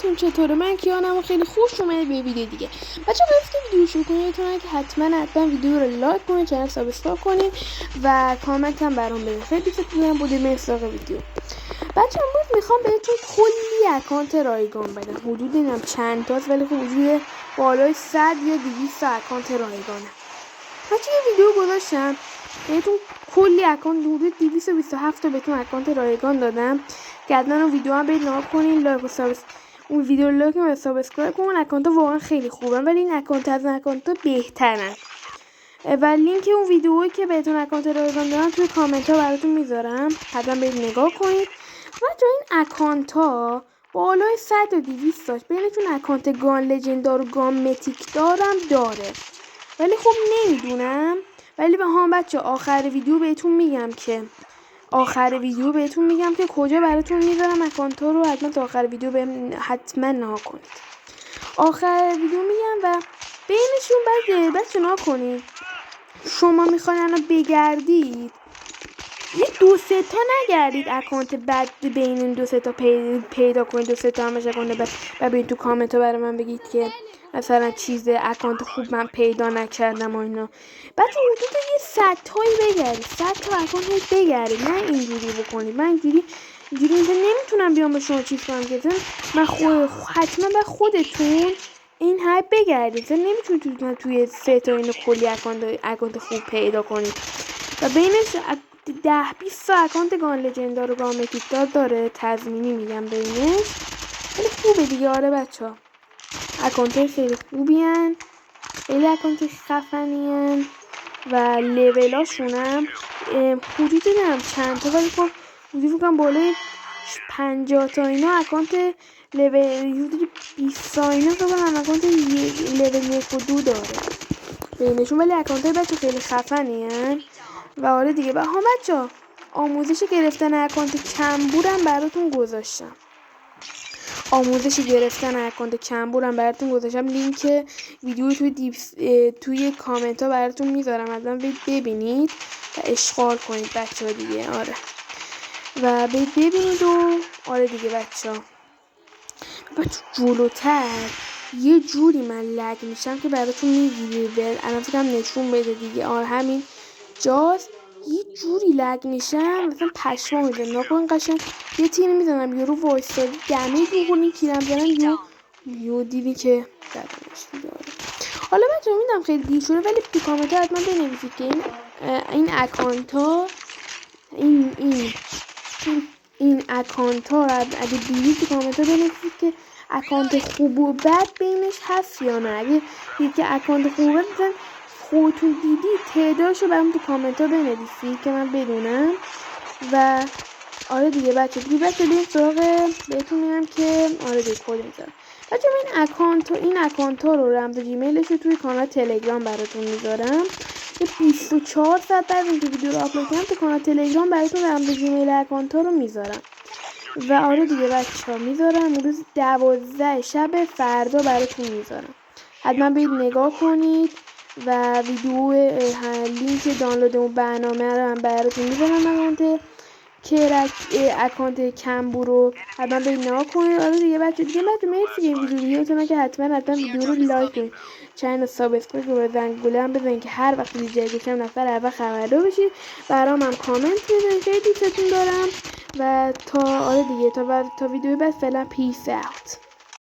حالتون چطوره؟ من کیانم و خیلی خوش اومدید به ویدیو دیگه. بچه‌ها قبل از که ویدیو شروع کنید یادتونه که حتما ویدیو رو لایک کنید، چنل سابسکرایب کنید و کامنت هم برام بدید. خیلی دوست دارم بودید مصداق ویدیو. بچه‌ها امروز میخوام بهتون کلی اکانت رایگان بدم. حدود نمیدونم چند تاست ولی خب حدود بالای 100 یا 200 اکانت رایگانه. بچه‌ها ویدیو گذاشتم بهتون کلی اکانت حدود 227 تا بهتون اکانت رایگان دادم که حتما اون ویدیو هم برید نگاه کنین، لایک و اون ویدیو رو لایک و سابسکرایب کنین. اکانت واقعا خیلی خوبن ولی این اکانت از این اکانت بهترن و لینک اون ویدیویی که بهتون اکانت رایگان دادم توی کامنت ها براتون میذارم، حتما برید نگاه کنید. بچه‌ها این اکانت ها بالای 100 و 200 تاش بینتون اکانت گان لژندار و گان متیک دارم داره ولی خب نمیدونم. ولی به هم بچه آخر ویدیو بهتون میگم که کجا براتون میذارم اکانت ها رو. حتما تا آخر ویدیو حتما نها کنید. آخر ویدیو میگم و بینشون بچه نها کنید. شما میخواین الان بگردید یه 2-3 تا نگردید اکانت بد بین این 2-3 تا پیدا کنید. 2-3 تا همش اکانت بد و برید تو کامنت ها برای من بگید که مثلا چیز اکانت خوب من پیدا نکردم و اینا. بچه حدود یه 100 تایی بگردید، 100 تا اکانت بگردید، نه اینجوری بکنید. من اینجوری نمیتونم بیام به شما چیز کنم که من حتما به خودتون این های بگردید. نمیتونید توی 3 تا اینو کلی اکانت خوب پیدا کنید و بینش 10-20 تا اکانت گان لژندار و گان متیک داره تضمینی میگم بینش. خیلی خوبه دیگه. آره بچه ها اکانت خیلی خوبی هن، خیلی اکانت خفنی هن و لیولاشون هم حدود نمیدونم چند تا ولی خب حدود فکرم بالای 50 تا اینا اکانت لیول 20 تا اینا فکرم اکانت لیول 1 و 2 داره بینشون. ولی اکانت های بچه خیلی خفنی هن و آره دیگه. و ها بچه ها آموزش گرفتن اکانت کمبورم براتون گذاشتم. لینک ویدیو توی کامنت ها براتون میذارم، حتما برید ببینید و اشغال کنید بچه ها دیگه. آره و برید ببینید و آره دیگه بچه ها. جلوتر یه جوری من لگ میشم که براتون میگیره الان فکرم نشون بده دیگه. آره همین جاست یه جوری لگ میشم مثلا پشما میزنم. ناکن قشنگ یه تیر میزنم یارو وایستادی دمیج میکنی تیرم زنم یو دیدی که زدمش دیگه. حالا بچه میدونم خیلی دیر شده ولی تو کامنت ها حتما بنویسید که این اکانت ها این اکانت ها اگه دیدید تو کامنت ها بنویسید که اکانت خوب و بد بینش هست یا نه. اگه دیدید که اکانت خوب و بد خودتون دیدید تعدادشو برام تو کامنت ها بنویسید که من بدونم. و آره دیگه بچه بریم سراغ بهتون میگم که آره دیگه کد میذارم. بچه این اکانت ها رو رمز جیمیلش رو توی کانال تلگرام براتون میذارم. یه 24 ساعت بعد اینکه ویدیو رو آپلود کنم تو کانال تلگرام براتون رمز جیمیل اکانت ها رو میذارم. و آره دیگه بچه ها میذارم روز 12 شب فردا براتون میذارم. حتما برید نگاه کنید و ویدیو لینک دانلود اون برنامه رو هم براتون میذارم. اکانت کمبو رو حتما برید نگاه کنید. آره دیگه بچه مرسی که این ویدیو که حتما ویدیو رو لایک کنید، چنل سابسکرایب رو بزنید، گوله هم بزنید که هر وقت ویدیو گذاشتم نفر اول خبردار بشید. برام هم کامنت بزنید. خیلی دوستتون دارم و تا ویدیو بعد فعلا پیس اوت.